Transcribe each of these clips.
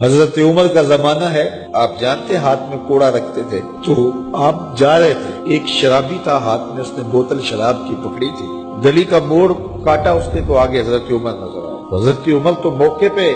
حضرت عمر کا زمانہ ہے، آپ جانتے ہاتھ میں کوڑا رکھتے تھے، تو آپ جا رہے تھے، ایک شرابی تھا، ہاتھ میں اس نے بوتل شراب کی پکڑی تھی، گلی کا موڑ کاٹا اس نے تو آگے حضرت عمر نظر آئے۔ حضرت عمر تو موقع پہ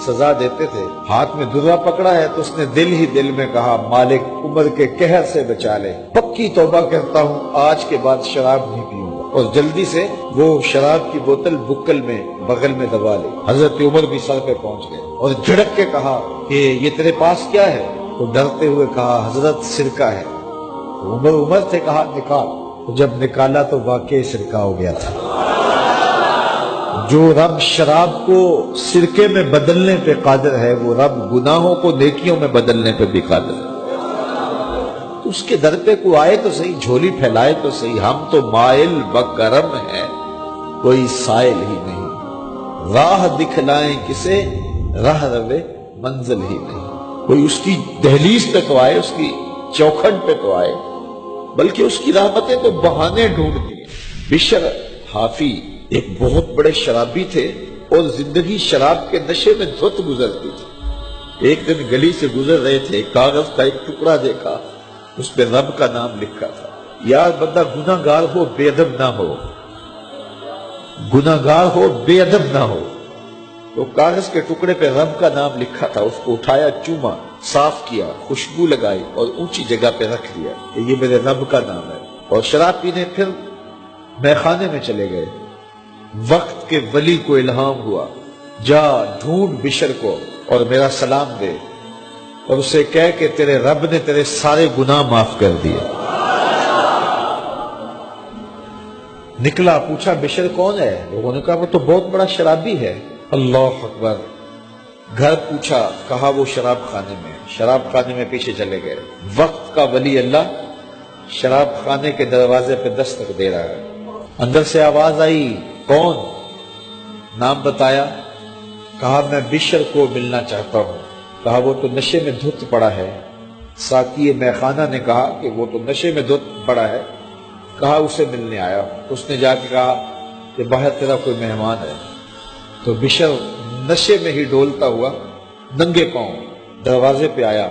سزا دیتے تھے، ہاتھ میں درہ پکڑا ہے تو اس نے دل ہی دل میں کہا مالک عمر کے قہر سے بچا لے، پکی توبہ کرتا ہوں آج کے بعد شراب نہیں پیوں گا، اور جلدی سے وہ شراب کی بوتل بکل میں بغل میں دبا لی۔ حضرت عمر بھی سر پہ پہنچ گئے اور جھڑک کے کہا کہ یہ تیرے پاس کیا ہے؟ تو ڈرتے ہوئے کہا حضرت سرکہ ہے۔ تو عمر سے کہا نکال، تو جب نکالا تو واقعی سرکہ ہو گیا تھا۔ جو رب شراب کو سرکے میں بدلنے پہ قادر ہے، وہ رب گناہوں کو نیکیوں میں بدلنے پہ بھی قادر ہے۔ تو اس کے در پہ کوئی آئے تو صحیح، جھولی پھیلائے تو صحیح، ہم تو مائل بکرم ہیں، کوئی سائل ہی نہیں، راہ دکھلائیں کسے، راہ روے منزل ہی نہیں۔ کوئی اس کی دہلیز پہ تو آئے، اس کی چوکھٹ پہ تو آئے، بلکہ اس کی رحمتیں تو بہانے ڈھونڈتی ہیں۔ بشر حافی ایک بہت بڑے شرابی تھے اور زندگی شراب کے نشے میں دھت گزرتی تھی۔ ایک دن گلی سے گزر رہے تھے، کاغذ کا ایک ٹکڑا دیکھا، اس پہ رب کا نام لکھا تھا۔ یار بندہ گناہ گار ہو بے ادب نہ ہو، گناہ گار ہو بے ادب نہ ہو۔ تو کاغذ کے ٹکڑے پہ رب کا نام لکھا تھا، اس کو اٹھایا، چوما، صاف کیا، خوشبو لگائی اور اونچی جگہ پہ رکھ دیا کہ یہ میرے رب کا نام ہے، اور شراب پینے پھر میخانے میں چلے گئے۔ وقت کے ولی کو الہام ہوا، جا ڈھونڈ بشر کو اور میرا سلام دے اور اسے کہہ کہ تیرے رب نے تیرے سارے گناہ معاف کر دیے۔ نکلا، پوچھا بشر کون ہے؟ لوگوں نے کہا وہ تو بہت بڑا شرابی ہے۔ اللہ اکبر۔ گھر پوچھا، کہا وہ شراب خانے میں۔ شراب خانے میں پیچھے چلے گئے۔ وقت کا ولی اللہ شراب خانے کے دروازے پہ دستک دے رہا ہے۔ اندر سے آواز آئی، کون؟ نام بتایا، کہا میں بشر کو ملنا چاہتا ہوں۔ کہا وہ تو نشے میں دھت پڑا ہے۔ ساقی میخانہ نے کہا کہ وہ تو نشے میں دھت پڑا ہے، کہا اسے ملنے آیا۔ اس نے جا کے کہا کہ باہر تیرا کوئی مہمان ہے۔ تو بشر نشے میں ہی ڈولتا ہوا ننگے پاؤں دروازے پہ آیا۔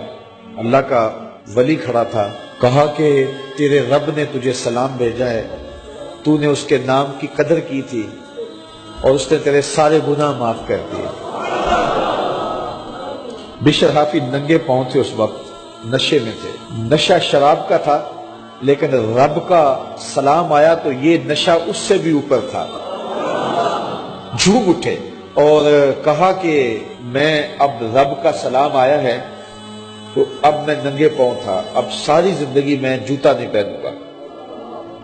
اللہ کا ولی کھڑا تھا، کہا کہ تیرے رب نے تجھے سلام بھیجا ہے، تو نے اس کے نام کی قدر کی تھی اور اس نے تیرے سارے گناہ معاف کر دیے۔ بشر حافی ننگے پاؤں تھے، اس وقت نشے میں تھے۔ نشہ شراب کا تھا، لیکن رب کا سلام آیا تو یہ نشہ اس سے بھی اوپر تھا۔ جھوم اٹھے اور کہا کہ میں اب رب کا سلام آیا ہے تو اب میں ننگے پاؤں تھا، اب ساری زندگی میں جوتا نہیں پہنوں گا۔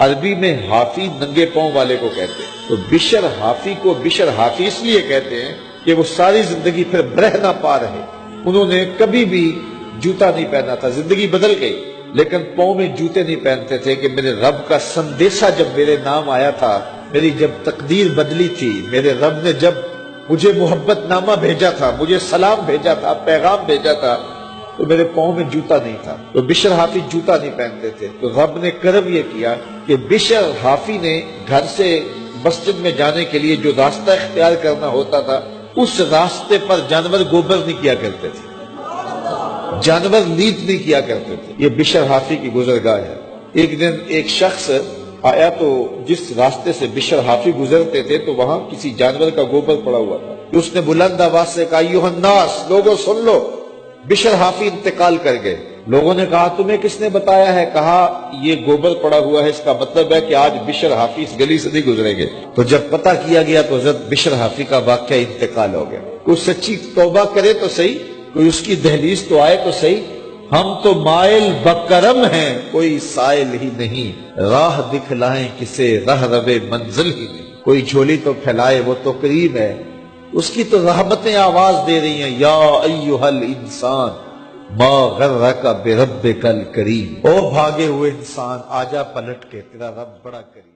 عربی میں حافی ننگے پاؤں والے کو کہتے ہیں، تو بشر حافی کو بشر حافی اس لیے کہتے ہیں کہ وہ ساری زندگی پھر برہ نہ پا رہے، انہوں نے کبھی بھی جوتا نہیں پہنا تھا، زندگی بدل گئی لیکن پاؤں میں جوتے نہیں پہنتے تھے کہ میرے رب کا سندیسہ جب میرے نام آیا تھا، میری جب تقدیر بدلی تھی، میرے رب نے جب مجھے محبت نامہ بھیجا تھا، مجھے سلام بھیجا تھا، پیغام بھیجا تھا، تو میرے پاؤں میں جوتا نہیں تھا۔ تو بشر حافی جوتا نہیں پہنتے تھے، تو رب نے کرم یہ کیا کہ بشر حافی نے گھر سے مسجد میں جانے کے لیے جو راستہ اختیار کرنا ہوتا تھا، اس راستے پر جانور گوبر نہیں کیا کرتے تھے، جانور لیت نہیں کیا کرتے تھے۔ یہ بشر حافی کی گزرگاہ ہے۔ ایک دن ایک شخص آیا تو جس راستے سے بشر حافی گزرتے تھے تو وہاں کسی جانور کا گوبر پڑا ہوا تھا۔ اس نے بلند آواز سے کہا، ایھا الناس، لوگوں سن لو، بشر حافی انتقال کر گئے۔ لوگوں نے کہا تمہیں کس نے بتایا ہے؟ کہا یہ گوبر پڑا ہوا ہے، اس کا مطلب ہے کہ آج بشر حافی اس گلی سے نہیں گزریں گے۔ تو جب پتہ کیا گیا تو حضرت بشر حافی کا واقعہ انتقال ہو گیا۔ کوئی سچی توبہ کرے تو صحیح، کوئی اس کی دہلیز تو آئے تو صحیح، ہم تو مائل بکرم ہیں، کوئی سائل ہی نہیں، راہ دکھلائیں کسے، راہ روے منزل ہی نہیں۔ کوئی جھولی تو پھیلائے، وہ تو کریم ہے، اس کی تو رحمتیں آواز دے رہی ہیں، یا ایھا الانسان ما غرک بربک الکریم، او بھاگے ہوئے انسان، آجا پلٹ کے، تیرا رب بڑا کریم۔